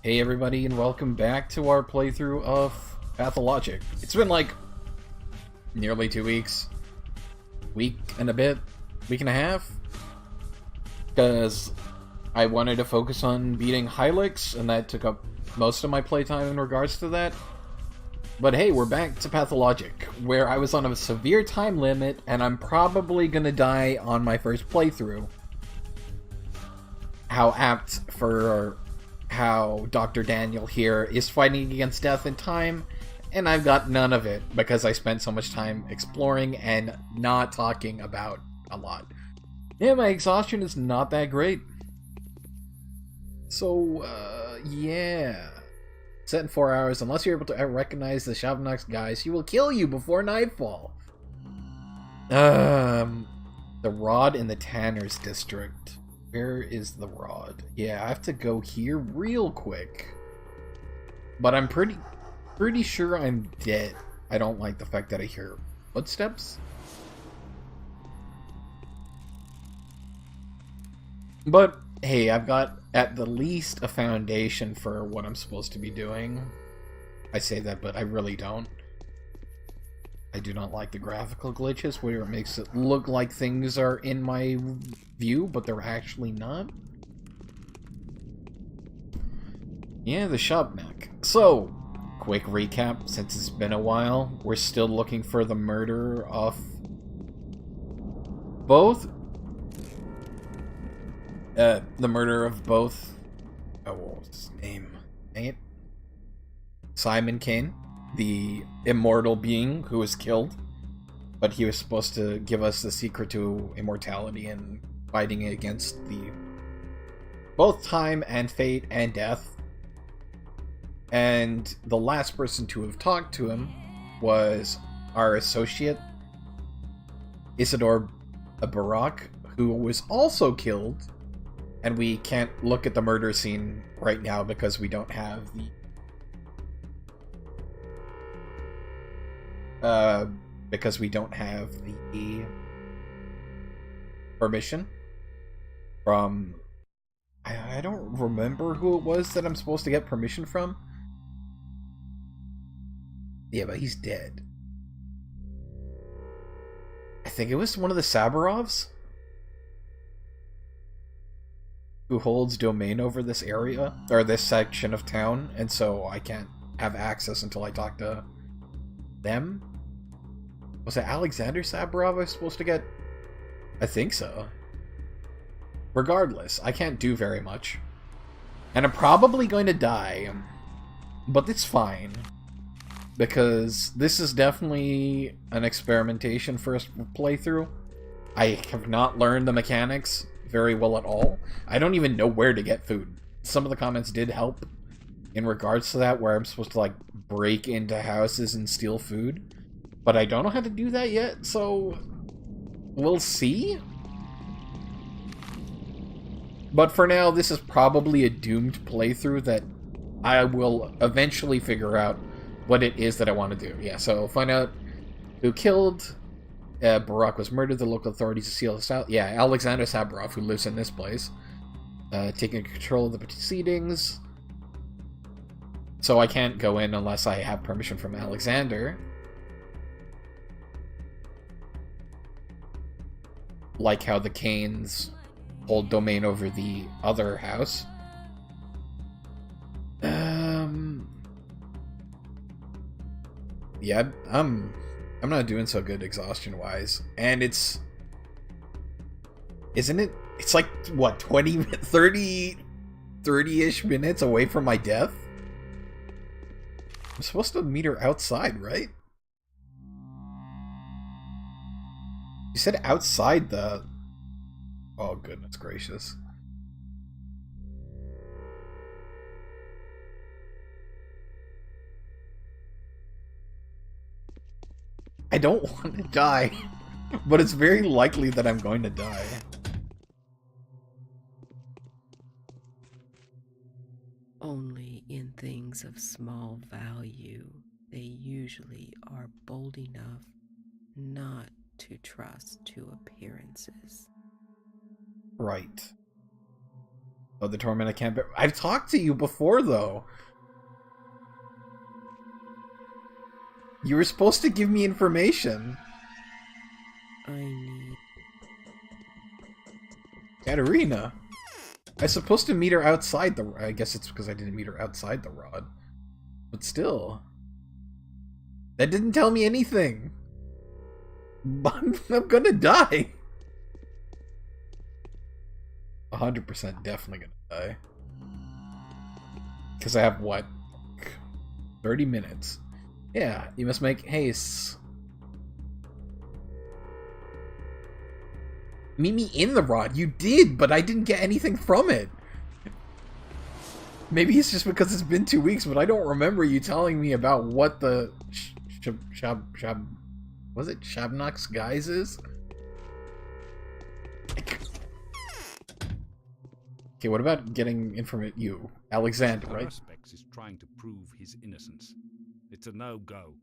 Hey everybody, and welcome back to our playthrough of Pathologic. It's been like nearly 2 weeks, week and a bit, week and a half, because I wanted to focus on beating Hylix, and that took up most of my playtime in regards to that. But hey, we're back to Pathologic, where I was on a severe time limit, and I'm probably gonna die on my first playthrough. How apt for how Dr. Daniel here is fighting against death and time, and I've got none of it because I spent so much time exploring and not talking about a lot. Yeah, my exhaustion is not that great. So, yeah. Set in 4 hours, unless you're able to recognize the Shavnox guys, he will kill you before nightfall. The Rod in the Tanner's District. Where is the Rod? Yeah, I have to go here real quick. But I'm pretty sure I'm dead. I don't like the fact that I hear footsteps. But, hey, I've got at the least a foundation for what I'm supposed to be doing. I say that, but I really don't. I do not like the graphical glitches where it makes it look like things are in my view, but they're actually not. Yeah, the Shavnox. So, quick recap, since it's been a while. We're still looking for the murderer of both. Oh, what was his name? Dang it. Simon Kane, the immortal being who was killed, but he was supposed to give us the secret to immortality and fighting against both time and fate and death. And the last person to have talked to him was our associate, Isidore Barak, who was also killed, and we can't look at the murder scene right now because we don't have the permission from... I don't remember who it was that I'm supposed to get permission from. Yeah, but he's dead. I think it was one of the Sabarovs who holds domain over this area, or this section of town, and so I can't have access until I talk to them. Was it Alexander Sabarov I was supposed to get? I think so. Regardless, I can't do very much. And I'm probably going to die. But it's fine. Because this is definitely an experimentation first playthrough. I have not learned the mechanics very well at all. I don't even know where to get food. Some of the comments did help in regards to that, where I'm supposed to, like, break into houses and steal food. But I don't know how to do that yet, so we'll see. But for now, this is probably a doomed playthrough that I will eventually figure out what it is that I want to do. Yeah, so find out who killed Barak was murdered. The local authorities to seal this out. Yeah, Alexander Sabarov, who lives in this place. Taking control of the proceedings. So I can't go in unless I have permission from Alexander. Like how the Canes hold domain over the other house. Yeah, I'm not doing so good exhaustion-wise. And it's... Isn't it? It's like, what, 20, 30-ish minutes away from my death? I'm supposed to meet her outside, right? You said outside the... Oh, goodness gracious. I don't want to die, but it's very likely that I'm going to die. Only in things of small value, they usually are bold enough not to trust to appearances. Right. Oh, the torment I can't bear. I've talked to you before, though. You were supposed to give me information. I need... Katerina. I was supposed to meet her outside the... I guess it's because I didn't meet her outside the rod. But still. That didn't tell me anything. I'm gonna die. 100% definitely gonna die. Because I have, what? 30 minutes. Yeah, you must make haste. Meet me in the rod. You did, but I didn't get anything from it. Maybe it's just because it's been 2 weeks, but I don't remember you telling me about what the was it Shabnock's guise is? Okay, what about getting information? You, Alexander, right? Perspex is trying to prove his innocence. It's a no-go.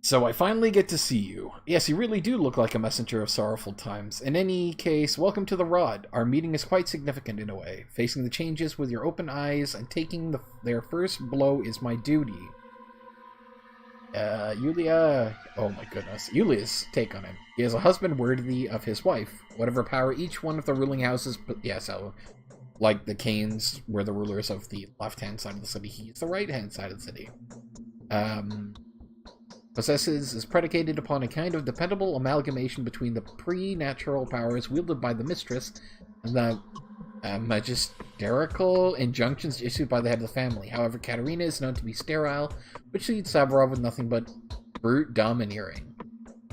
So I finally get to see you. Yes, you really do look like a messenger of sorrowful times. In any case, welcome to the Rod. Our meeting is quite significant in a way. Facing the changes with your open eyes and taking their first blow is my duty. Yulia... Oh my goodness. Yulia's take on him. He is a husband worthy of his wife. Whatever power each one of the ruling houses... Yes, like the Canes were the rulers of the left-hand side of the city. He's the right-hand side of the city. Possesses is predicated upon a kind of dependable amalgamation between the pre-natural powers wielded by the mistress and the magisterical injunctions issued by the head of the family. However, Katerina is known to be sterile, which leads Saburov with nothing but brute domineering.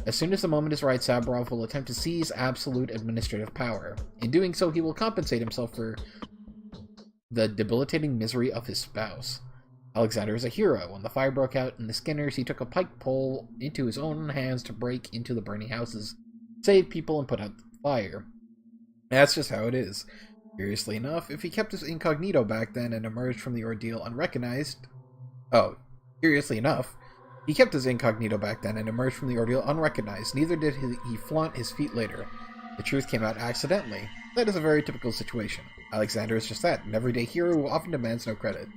As soon as the moment is right, Saburov will attempt to seize absolute administrative power. In doing so, he will compensate himself for the debilitating misery of his spouse. Alexander is a hero. When the fire broke out in the Skinners, he took a pike pole into his own hands to break into the burning houses, save people, and put out the fire. That's just how it is. Curiously enough, if he kept his incognito back then and emerged from the ordeal unrecognized... Oh, curiously enough, he kept his incognito back then and emerged from the ordeal unrecognized. Neither did he flaunt his feet later. The truth came out accidentally. That is a very typical situation. Alexander is just that, an everyday hero who often demands no credit.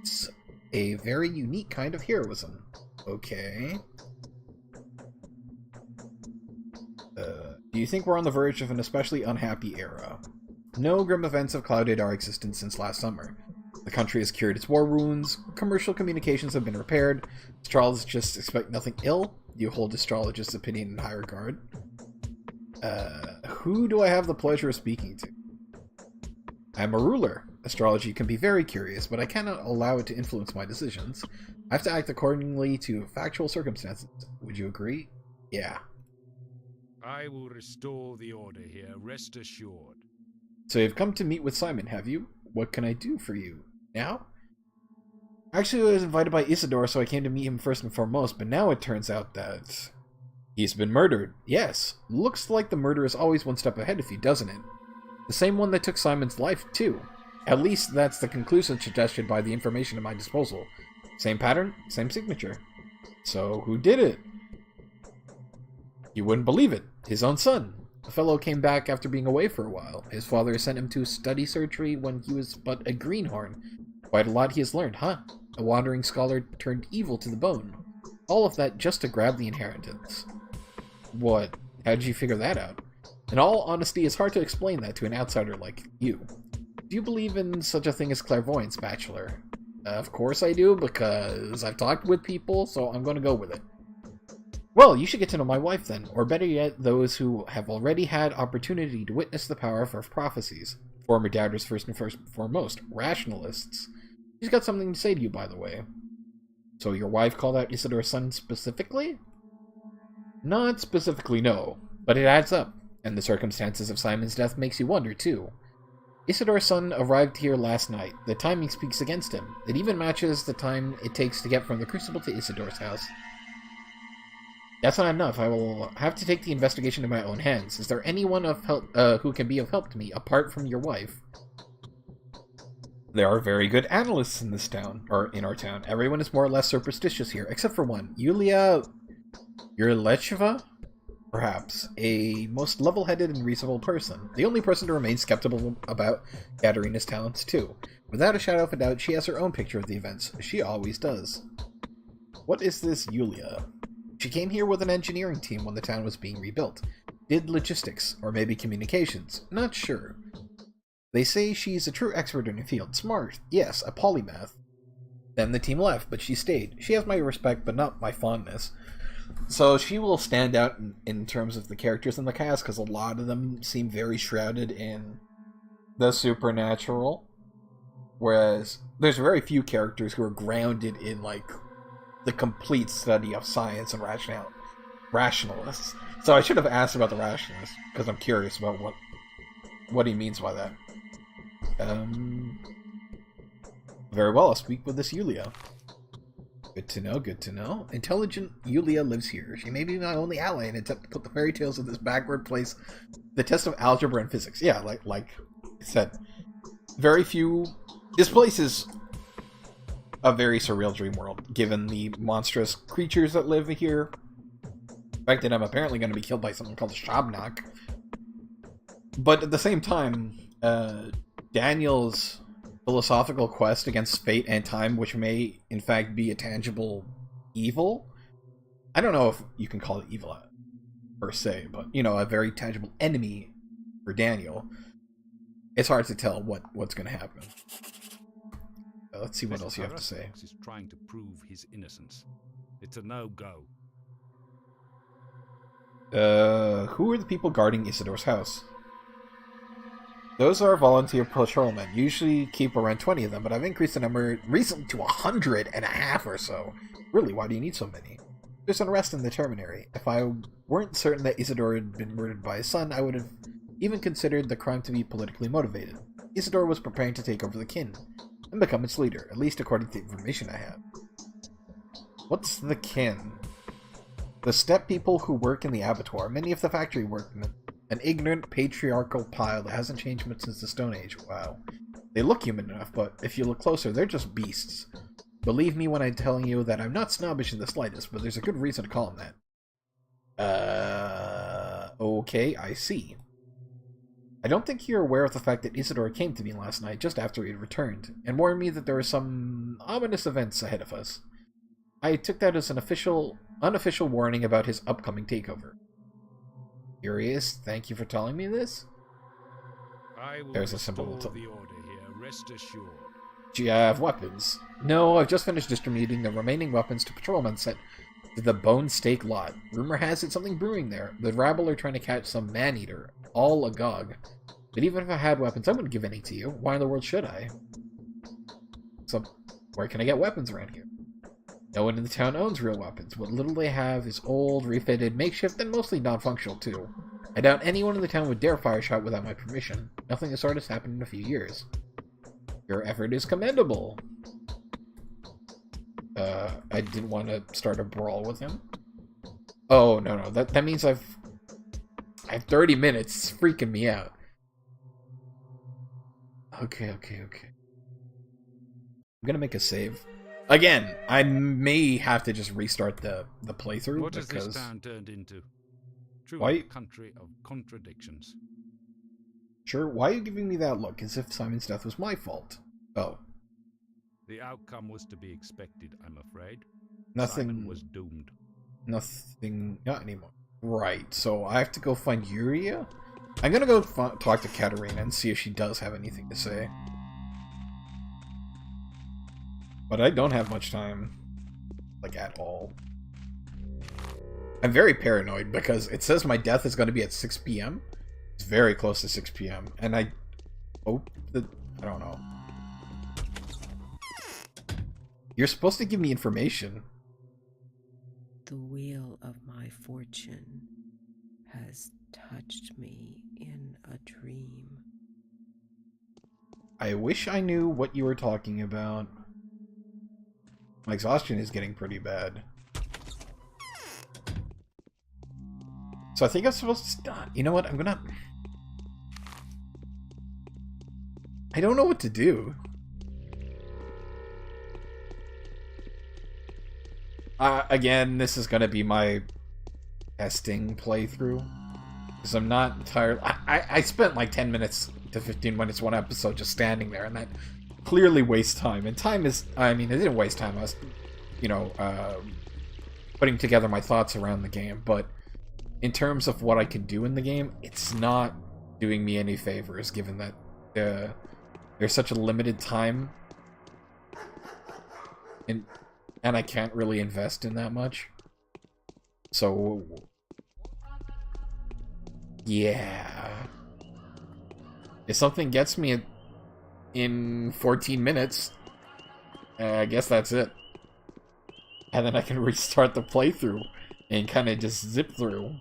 It's a very unique kind of heroism. Okay. Do you think we're on the verge of an especially unhappy era? No grim events have clouded our existence since last summer. The country has cured its war wounds, commercial communications have been repaired, astrologists expect nothing ill. You hold astrologists' opinion in high regard. Who do I have the pleasure of speaking to? I am a ruler. Astrology can be very curious, but I cannot allow it to influence my decisions. I have to act accordingly to factual circumstances. Would you agree? Yeah. I will restore the order here, rest assured. So you've come to meet with Simon, have you? What can I do for you? Now? Actually, I was invited by Isidore, so I came to meet him first and foremost, but now it turns out that... he's been murdered. Yes. Looks like the murder is always one step ahead of you, doesn't it? The same one that took Simon's life, too. At least that's the conclusion suggested by the information at my disposal. Same pattern, same signature. So, who did it? You wouldn't believe it. His own son. The fellow came back after being away for a while. His father sent him to study surgery when he was but a greenhorn. Quite a lot he has learned, huh? A wandering scholar turned evil to the bone. All of that just to grab the inheritance. What? How did you figure that out? In all honesty, it's hard to explain that to an outsider like you. Do you believe in such a thing as clairvoyance, Bachelor? Of course I do, because I've talked with people, so I'm going to go with it. Well, you should get to know my wife then, or better yet, those who have already had opportunity to witness the power of her prophecies. Former doubters first and foremost, rationalists. She's got something to say to you, by the way. So your wife called out Isidore's son specifically? Not specifically, no, but it adds up, and the circumstances of Simon's death makes you wonder, too. Isidore's son arrived here last night. The timing speaks against him. It even matches the time it takes to get from the Crucible to Isidore's house. That's not enough. I will have to take the investigation in my own hands. Is there anyone of help who can be of help to me, apart from your wife? There are very good analysts in this town, or in our town. Everyone is more or less superstitious here, except for one. Yulia... Yurlecheva? Perhaps a most level-headed and reasonable person. The only person to remain skeptical about Katerina's talents, too. Without a shadow of a doubt, she has her own picture of the events. She always does. What is this Yulia? She came here with an engineering team when the town was being rebuilt. Did logistics, or maybe communications. Not sure. They say she's a true expert in her field. Smart. Yes, a polymath. Then the team left, but she stayed. She has my respect, but not my fondness. So she will stand out in terms of the characters in the cast, because a lot of them seem very shrouded in the supernatural. Whereas there's very few characters who are grounded in, like, the complete study of science and rationalists. So I should have asked about the rationalists, because I'm curious about what he means by that. Very well, I'll speak with this Yulia. Good to know, good to know. Intelligent Yulia lives here. She may be my only ally in an attempt to put the fairy tales of this backward place the test of algebra and physics. Yeah, like I said, very few... This place is a very surreal dream world, given the monstrous creatures that live here. The fact that I'm apparently going to be killed by something called a Shabnak. But at the same time, Daniel's philosophical quest against fate and time, which may in fact be a tangible evil. I don't know if you can call it evil per se, but you know, a very tangible enemy for Daniel. It's hard to tell what's going to happen. Let's see what else you have to say. Is trying to prove his innocence. It's a no-go. Who are the people guarding Isidore's house? Those are volunteer patrolmen. Usually keep around 20 of them, but I've increased the number recently to 150 or so. Really, why do you need so many? There's unrest in the terminary. If I weren't certain that Isidore had been murdered by his son, I would have even considered the crime to be politically motivated. Isidore was preparing to take over the kin and become its leader, at least according to the information I have. What's the kin? The steppe people who work in the abattoir, many of the factory workmen. An ignorant, patriarchal pile that hasn't changed much since the Stone Age. Wow. They look human enough, but if you look closer, they're just beasts. Believe me when I'm telling you that I'm not snobbish in the slightest, but there's a good reason to call them that. Okay, I see. I don't think you're aware of the fact that Isidore came to me last night, just after he had returned, and warned me that there were some ominous events ahead of us. I took that as an unofficial warning about his upcoming takeover. Curious, thank you for telling me this. There's a symbol to the order here, rest assured. Do you have weapons? No, I've just finished distributing the remaining weapons to patrolmen sent to the Bone Stake lot. Rumor has it something brewing there. The rabble are trying to catch some man-eater, all agog. But even if I had weapons, I wouldn't give any to you. Why in the world should I? So, where can I get weapons around here? No one in the town owns real weapons. What little they have is old, refitted, makeshift, and mostly non-functional, too. I doubt anyone in the town would dare fire a shot without my permission. Nothing of the sort has happened in a few years. Your effort is commendable. I didn't want to start a brawl with him. Oh, no. That means I have 30 minutes. It's freaking me out. Okay. I'm gonna make a save. Again, I may have to just restart the playthrough. What has because... this town turned into? True Why? Country of contradictions. Sure, why are you giving me that look, as if Simon's death was my fault? Oh. The outcome was to be expected, I'm afraid. Nothing... Simon was doomed. Nothing... Not anymore. Right, so I have to go find Yuria? I'm gonna go talk to Katerina and see if she does have anything to say. But I don't have much time. Like, at all. I'm very paranoid because it says my death is going to be at 6 p.m. It's very close to 6 p.m. And I hope that... I don't know. You're supposed to give me information. The wheel of my fortune has touched me in a dream. I wish I knew what you were talking about. My exhaustion is getting pretty bad. So I think I'm supposed to stop. You know what? I'm gonna... I don't know what to do. Again, this is gonna be my testing playthrough. Because I'm not entirely... I spent like 10 minutes to 15 minutes one episode just standing there, and that clearly wastes time. And time is... I mean, it didn't waste time. I was, you know, putting together my thoughts around the game. But in terms of what I could do in the game, it's not doing me any favors, given that there's such a limited time. And I can't really invest in that much. So... yeah. If something gets me in 14 minutes, I guess that's it. And then I can restart the playthrough and kind of just zip through.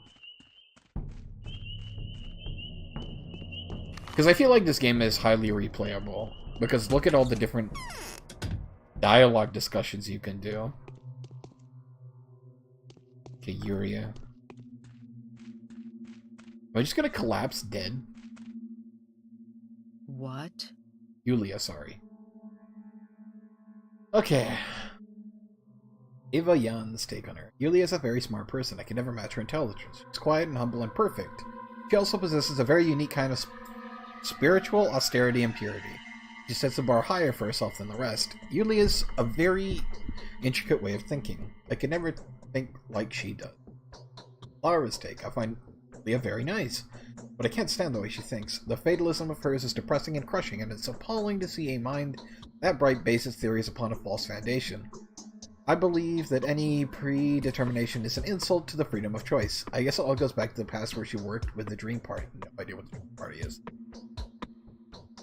Because I feel like this game is highly replayable. Because look at all the different dialogue discussions you can do. Okay, Yuria. Am I just gonna collapse dead? What? Yulia, sorry. Okay. Eva Jan's take on her. Yulia is a very smart person. I can never match her intelligence. She's quiet and humble and perfect. She also possesses a very unique kind of spiritual austerity and purity. She sets the bar higher for herself than the rest. Yulia's a very intricate way of thinking. I could never think like she does. Lara's take. I find Yulia very nice, but I can't stand the way she thinks. The fatalism of hers is depressing and crushing, and it's appalling to see a mind that bright base its theories upon a false foundation. I believe that any predetermination is an insult to the freedom of choice. I guess it all goes back to the past where she worked with the Dream Party. No idea what the Dream Party is.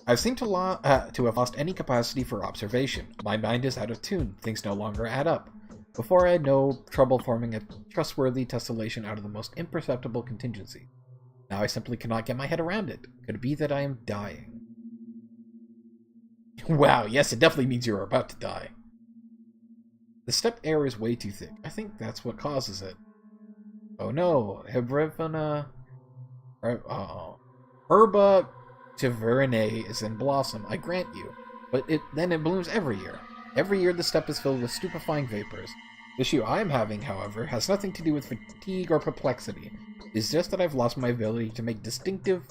I've seemed to have lost any capacity for observation. My mind is out of tune. Things no longer add up. Before I had no trouble forming a trustworthy tessellation out of the most imperceptible contingency. Now I simply cannot get my head around it. Could it be that I am dying? Wow, yes, it definitely means you're about to die. The steppe air is way too thick. I think that's what causes it. Oh no, Herba Tiverinae is in blossom, I grant you. But then it blooms every year. Every year the steppe is filled with stupefying vapors. The issue I am having, however, has nothing to do with fatigue or perplexity. It's just that I've lost my ability to make distinctive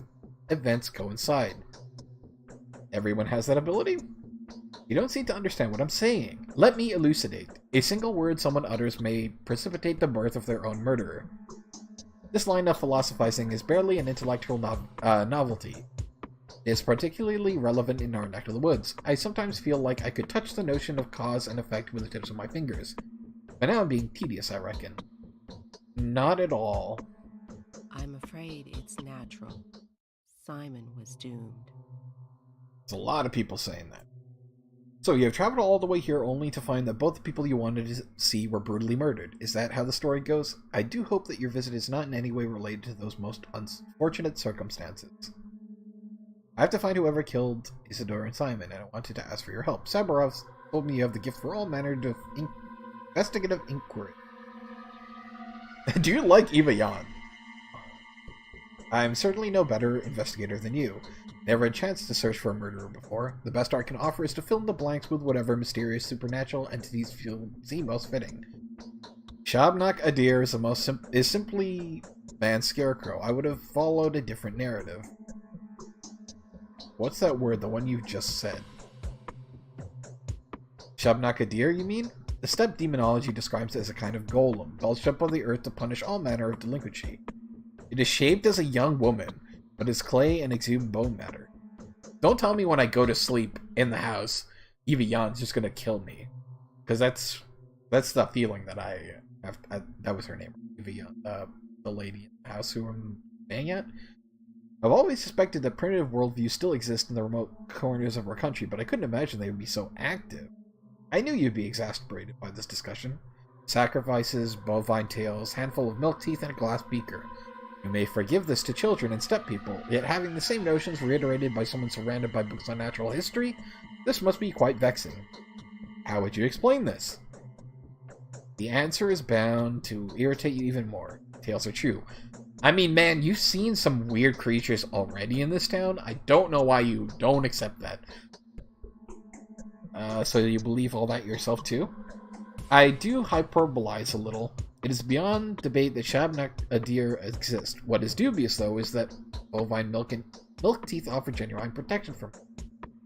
events coincide. Everyone has that ability? You don't seem to understand what I'm saying. Let me elucidate. A single word someone utters may precipitate the birth of their own murderer. This line of philosophizing is barely an intellectual novelty. It is particularly relevant in our neck of the woods. I sometimes feel like I could touch the notion of cause and effect with the tips of my fingers. But now I'm being tedious, I reckon. Not at all. I'm afraid it's natural. Simon was doomed. There's a lot of people saying that. So you have traveled all the way here only to find that both the people you wanted to see were brutally murdered. Is that how the story goes? I do hope that your visit is not in any way related to those most unfortunate circumstances. I have to find whoever killed Isidore and Simon, and I wanted to ask for your help. Sabarov told me you have the gift for all manner of investigative inquiry. Do you like Eva Jan? I'm certainly no better investigator than you. Never had a chance to search for a murderer before. The best art can offer is to fill in the blanks with whatever mysterious supernatural entities seem most fitting. Shabnak Adir is simply man's scarecrow. I would have followed a different narrative. What's that word, the one you just said? Shabnak Adir, you mean? The steppe demonology describes it as a kind of golem, belched up on the earth to punish all manner of delinquency. It is shaped as a young woman, but is clay and exudes bone matter. Don't tell me when I go to sleep in the house, Eva Jan's just gonna kill me. Because that's the feeling that I have. That was her name, Eva Jan, the lady in the house who I'm staying at. I've always suspected that primitive worldviews still exist in the remote corners of our country, but I couldn't imagine they would be so active. I knew you'd be exasperated by this discussion. Sacrifices, bovine tails, handful of milk teeth, and a glass beaker. You may forgive this to children and steppe people, yet having the same notions reiterated by someone surrounded by books on natural history, this must be quite vexing. How would you explain this? The answer is bound to irritate you even more. Tales are true. I mean, man, you've seen some weird creatures already in this town. I don't know why you don't accept that. So you believe all that yourself too? I do hyperbolize a little, It is beyond debate that abattoir exist. What is dubious, though, is that bovine milk and milk teeth offer genuine protection from it.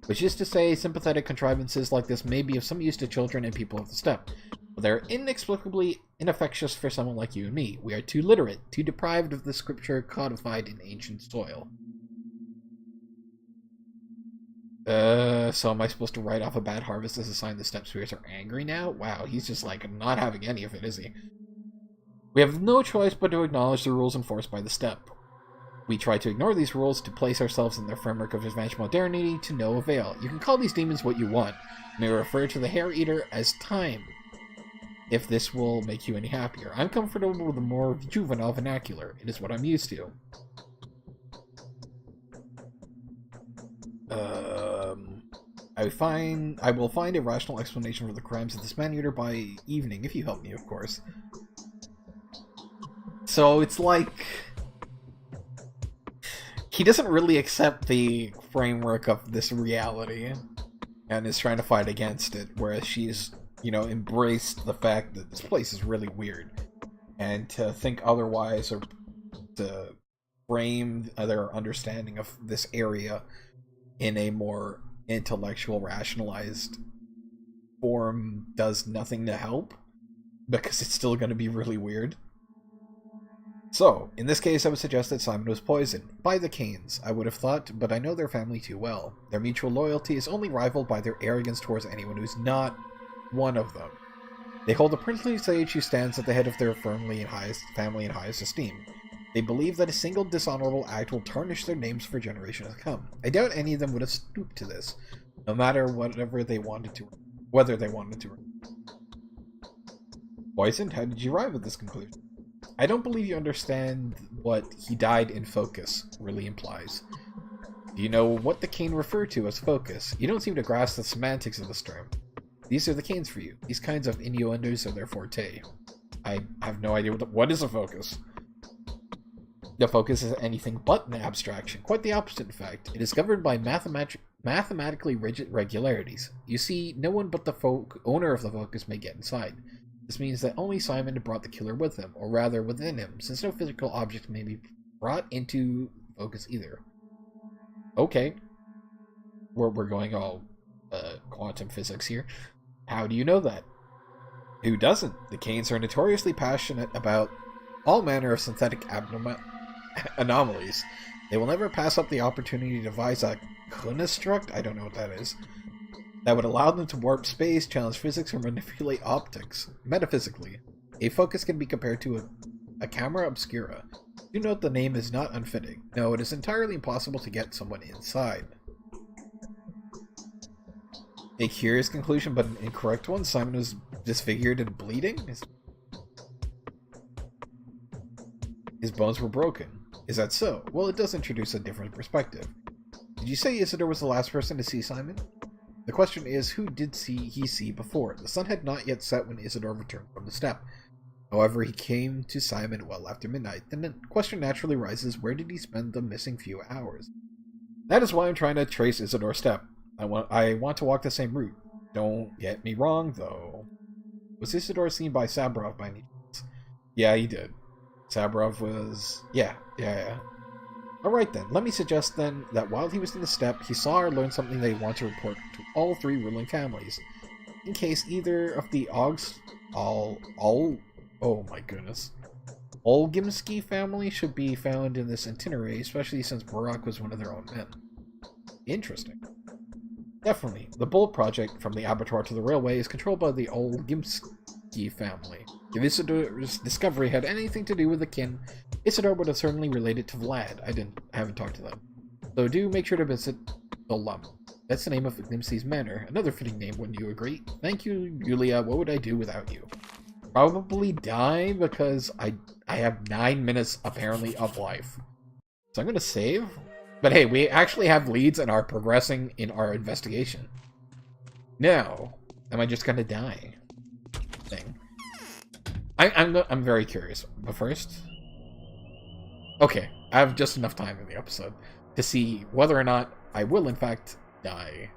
Which is to say, sympathetic contrivances like this may be of some use to children and people of the steppe, but they're inexplicably ineffectuous for someone like you and me. We are too literate, too deprived of the scripture codified in ancient soil. So am I supposed to write off a bad harvest as a sign the steppe spirits are angry now? Wow, he's just like not having any of it, is he? We have no choice but to acknowledge the rules enforced by the steppe. We try to ignore these rules, to place ourselves in their framework of advanced modernity, to no avail. You can call these demons what you want. You may refer to the hair eater as time, if this will make you any happier. I'm comfortable with a more juvenile vernacular. It is what I'm used to. I will find a rational explanation for the crimes of this man-eater by evening, if you help me, of course. So it's like he doesn't really accept the framework of this reality and is trying to fight against it, whereas she's, you know, embraced the fact that this place is really weird. And to think otherwise or to frame their understanding of this area in a more intellectual, rationalized form does nothing to help, because it's still going to be really weird. So, in this case, I would suggest that Simon was poisoned by the Canes, I would have thought, but I know their family too well. Their mutual loyalty is only rivaled by their arrogance towards anyone who's not one of them. They hold the princely sage who stands at the head of their family in highest esteem. They believe that a single dishonorable act will tarnish their names for generations to come. I doubt any of them would have stooped to this, no matter whether they wanted to. Poisoned? How did you arrive at this conclusion? I don't believe you understand what "he died in focus" really implies. Do you know what the Cane referred to as focus? You don't seem to grasp the semantics of this term. These are the Canes for you. These kinds of innuendos are their forte. I have no idea what is a focus. The focus is anything but an abstraction. Quite the opposite, in fact. It is governed by mathematically rigid regularities. You see, no one but the owner of the focus may get inside. This means that only Simon brought the killer with him, or rather within him, since no physical object may be brought into focus either. Okay. We're going all quantum physics here. How do you know that? Who doesn't? The Canes are notoriously passionate about all manner of synthetic anomalies. They will never pass up the opportunity to devise a construct, I don't know what that is, that would allow them to warp space, challenge physics, or manipulate optics. Metaphysically, a focus can be compared to a camera obscura. Do note the name is not unfitting. No, it is entirely impossible to get someone inside. A curious conclusion, but an incorrect one. Simon was disfigured and bleeding? His bones were broken. Is that so? Well, it does introduce a different perspective. Did you say Isidore was the last person to see Simon? The question is, who did he see before? The sun had not yet set when Isidore returned from the steppe. However, he came to Simon well after midnight. Then the question naturally rises, where did he spend the missing few hours? That is why I'm trying to trace Isidore's step. I want to walk the same route. Don't get me wrong, though. Was Isidore seen by Sabrov by any chance? Yeah, he did. Sabrov was... Yeah. Alright then, let me suggest then that while he was in the steppe, he saw or learned something they want to report to all three ruling families. In case either of the oh my goodness. Olgimsky family should be found in this itinerary, especially since Barak was one of their own men. Interesting. Definitely. The Bull project, from the abattoir to the railway, is controlled by the Olgimsky family. If Isidore's discovery had anything to do with the kin, Isidore would have certainly related to Vlad. I haven't talked to them. So do make sure to visit the Lum. That's the name of Nimsi's manor. Another fitting name, wouldn't you agree? Thank you, Yulia. What would I do without you? Probably die, because I have 9 minutes, apparently, of life. So I'm going to save. But hey, we actually have leads and are progressing in our investigation. Now, am I just going to die? Thing. I'm very curious. But first... Okay, I have just enough time in the episode to see whether or not I will, in fact, die.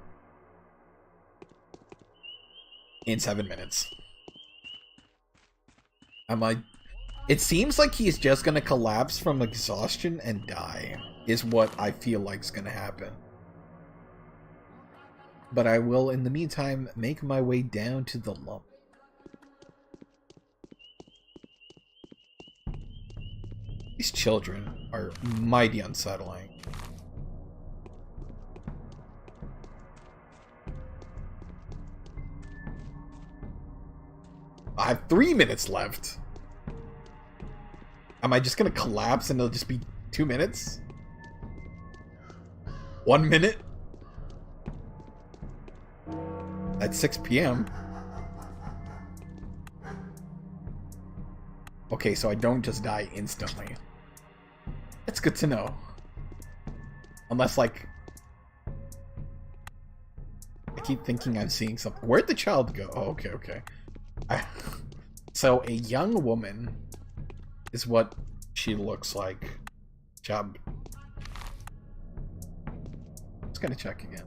In 7 minutes. Am I... It seems like he's just gonna collapse from exhaustion and die, is what I feel like is gonna happen. But I will, in the meantime, make my way down to the lump. These children are mighty unsettling. I have 3 minutes left. Am I just gonna collapse and it'll just be 2 minutes? 1 minute? At 6 p.m. Okay, so I don't just die instantly. That's good to know. Unless, like... I keep thinking I'm seeing something. Where'd the child go? Oh, okay, okay. So, a young woman is what she looks like. Job. Just gonna check again.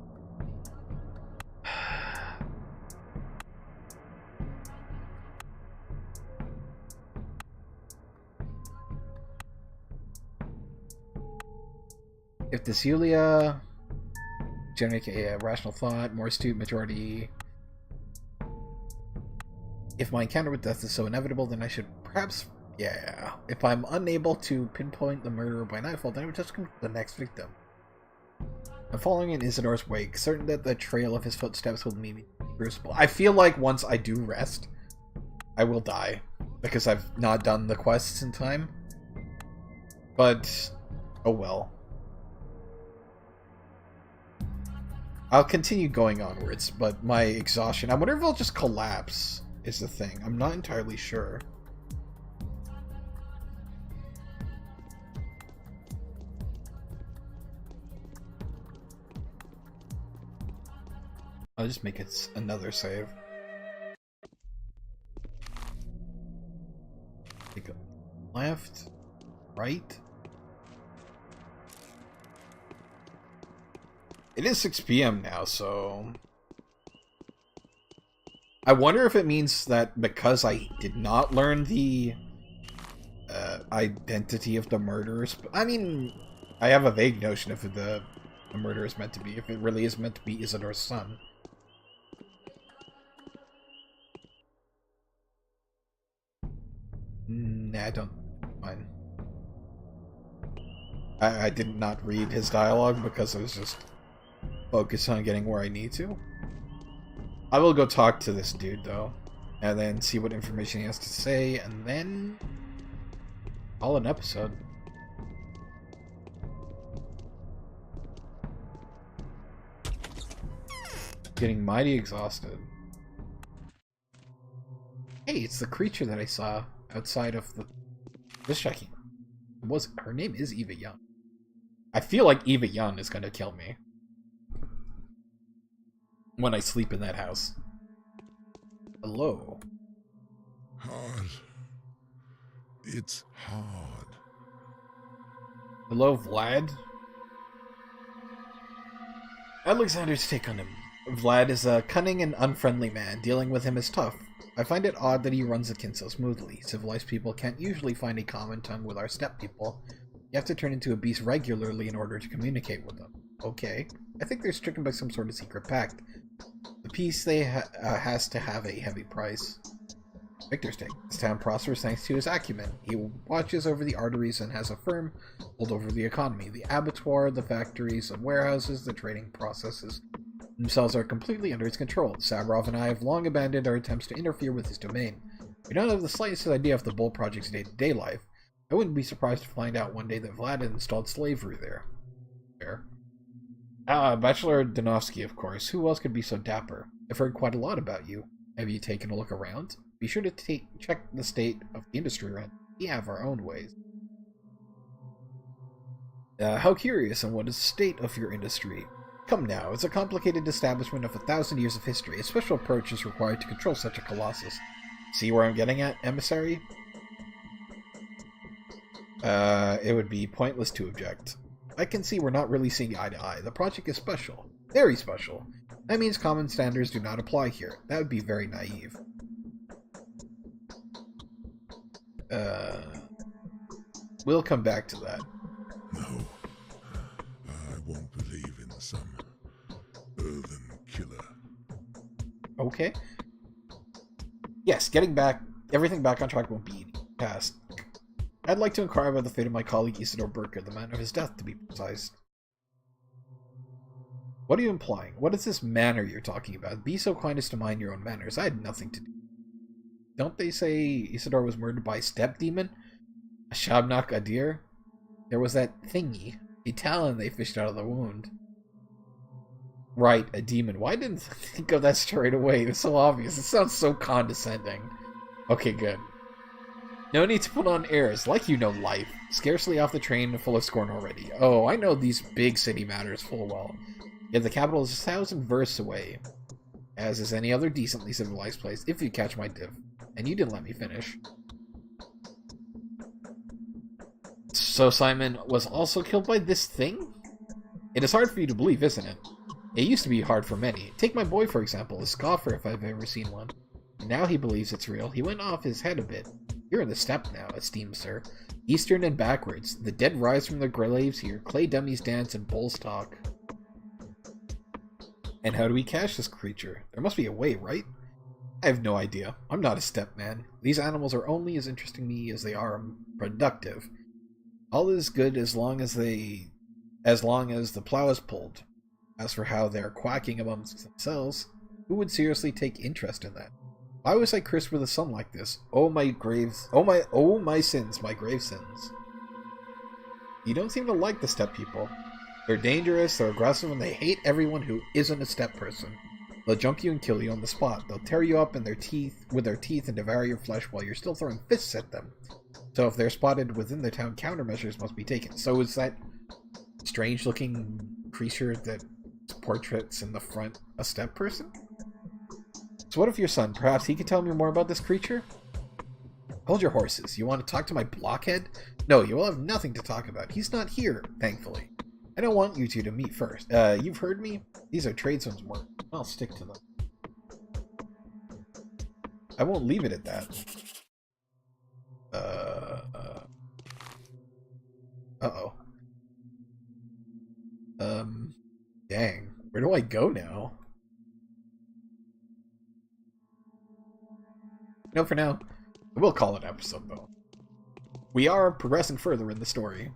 If the Celia generate a rational thought, more astute majority. If my encounter with death is so inevitable, then I should perhaps... Yeah. If I'm unable to pinpoint the murderer by nightfall, then I would just come to the next victim. I'm following in Isidore's wake, certain that the trail of his footsteps will lead me crucible. I feel like once I do rest, I will die. Because I've not done the quests in time. But, oh well. I'll continue going onwards, but my exhaustion... I wonder if I'll just collapse, is the thing. I'm not entirely sure. I'll just make it another save. Take a left, right. It is 6 p.m. now, so... I wonder if it means that because I did not learn the identity of the murderers... I mean, I have a vague notion of who the murderer is meant to be, if it really is meant to be Isidore's son. Nah, don't... Fine. I did not read his dialogue because I was just... focus on getting where I need to. I will go talk to this dude, though, and then see what information he has to say, and then call an episode. Getting mighty exhausted. Hey, it's the creature that I saw outside of the... Just checking. Her name is Eva Young. I feel like Eva Young is gonna kill me when I sleep in that house. Hello. Hard. It's hard. Hello, Vlad. Alexander's take on him. Vlad is a cunning and unfriendly man. Dealing with him is tough. I find it odd that he runs the kin so smoothly. Civilized people can't usually find a common tongue with our steppe people. You have to turn into a beast regularly in order to communicate with them. Okay. I think they're stricken by some sort of secret pact. The peace they has to have a heavy price. Victor's take. This town prospers thanks to his acumen. He watches over the arteries and has a firm hold over the economy. The abattoir, the factories and warehouses, the trading processes themselves are completely under his control. Sabrov and I have long abandoned our attempts to interfere with his domain. We don't have the slightest idea of the Bull Project's day-to-day life. I wouldn't be surprised to find out one day that Vlad had installed slavery there. Fair. Bachelor Danovsky, of course. Who else could be so dapper? I've heard quite a lot about you. Have you taken a look around? Be sure to check the state of the industry around. We have our own ways. How curious, and what is the state of your industry? Come now, it's a complicated establishment of 1,000 years of history. A special approach is required to control such a colossus. See where I'm getting at, emissary? It would be pointless to object. I can see we're not really seeing eye to eye. The project is special. Very special. That means common standards do not apply here. That would be very naive. We'll come back to that. No, I won't believe in some earthen killer. Okay. Yes, getting everything back on track won't be an easy task. I'd like to inquire about the fate of my colleague Isidore Burker, the manner of his death, to be precise. What are you implying? What is this manner you're talking about? Be so kind as to mind your own manners. I had nothing to do. Don't they say Isidore was murdered by a steppe demon? A shabnak, a deer? There was that thingy, a talon they fished out of the wound. Right, a demon. Why didn't I think of that straight away? It's so obvious. It sounds so condescending. Okay, good. No need to put on airs, like you know life. Scarcely off the train and full of scorn already. Oh, I know these big city matters full well. Yet the capital is 1,000 versts away, as is any other decently civilized place, if you catch my drift. And you didn't let me finish. So Simon was also killed by this thing? It is hard for you to believe, isn't it? It used to be hard for many. Take my boy, for example, a scoffer if I've ever seen one. And now he believes it's real. He went off his head a bit. You're in the steppe now, esteemed sir. Eastern and backwards. The dead rise from their graves here. Clay dummies dance and bulls talk. And how do we catch this creature? There must be a way, right? I have no idea. I'm not a steppe man. These animals are only as interesting to me as they are productive. All is good as long as the plow is pulled. As for how they're quacking amongst themselves, who would seriously take interest in that? Why was I cursed with a son like this? Oh my graves! Oh my sins! My grave sins! You don't seem to like the steppe people. They're dangerous, they're aggressive, and they hate everyone who isn't a steppe person. They'll jump you and kill you on the spot. They'll tear you up with their teeth and devour your flesh while you're still throwing fists at them. So if they're spotted within the town, countermeasures must be taken. So is that strange-looking creature that portraits in the front a steppe person? So what if your son, perhaps he could tell me more about this creature? Hold your horses. You want to talk to my blockhead? No, you will have nothing to talk about. He's not here, thankfully. I don't want you two to meet first. You've heard me? These are tradesmen's work. I'll stick to them. I won't leave it at that. Uh-oh. Dang. Where do I go now? No, for now. We'll call it an episode, though. We are progressing further in the story.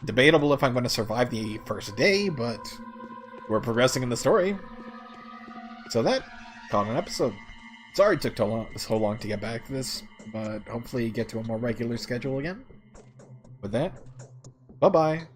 Debatable if I'm going to survive the first day, but we're progressing in the story. So that, call it an episode. Sorry it took so long to get back to this, but hopefully get to a more regular schedule again. With that, bye-bye.